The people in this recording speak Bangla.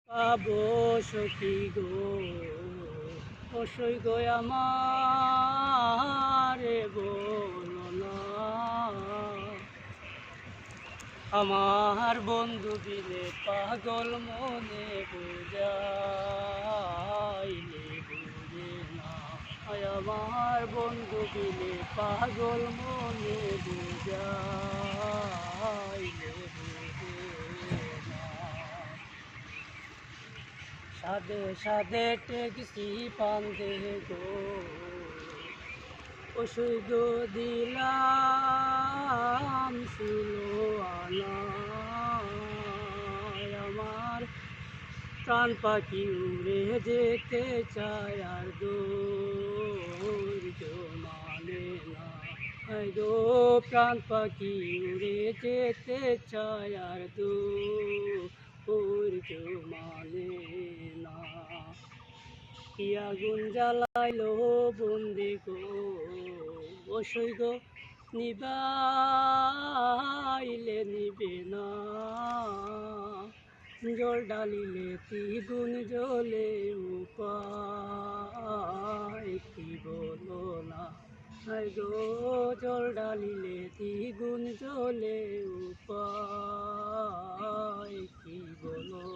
পাবো সখী গো, ও সই গো আমারে বলো না, আমার বন্ধু দিলে পাগল মনে বুঝাইলে বুঝে না, আয় আমার বন্ধু দিলে পাগল মনে বুঝাইলে বুঝে না। সাদে সাদে টেকসি পান্দে গো, ওষুধ দিলাম ছিল আনা, আমার প্রাণ পাখি উড়ে যেতে চায় আর ধৈর্য মানে না, আয় গো প্রাণ পাখি উড়ে যেতে চায় আর ধৈর্য মানে না। কি আগুন জ্বালাইলো বন্দি গো, বসই গো নিবাইলে নিবে না, জল ডালিলে দ্বিগুণ জ্বলে উপায় কি বলো না, হায় গো জল ডালিলে দ্বিগুণ জ্বলে উপায় কি বলো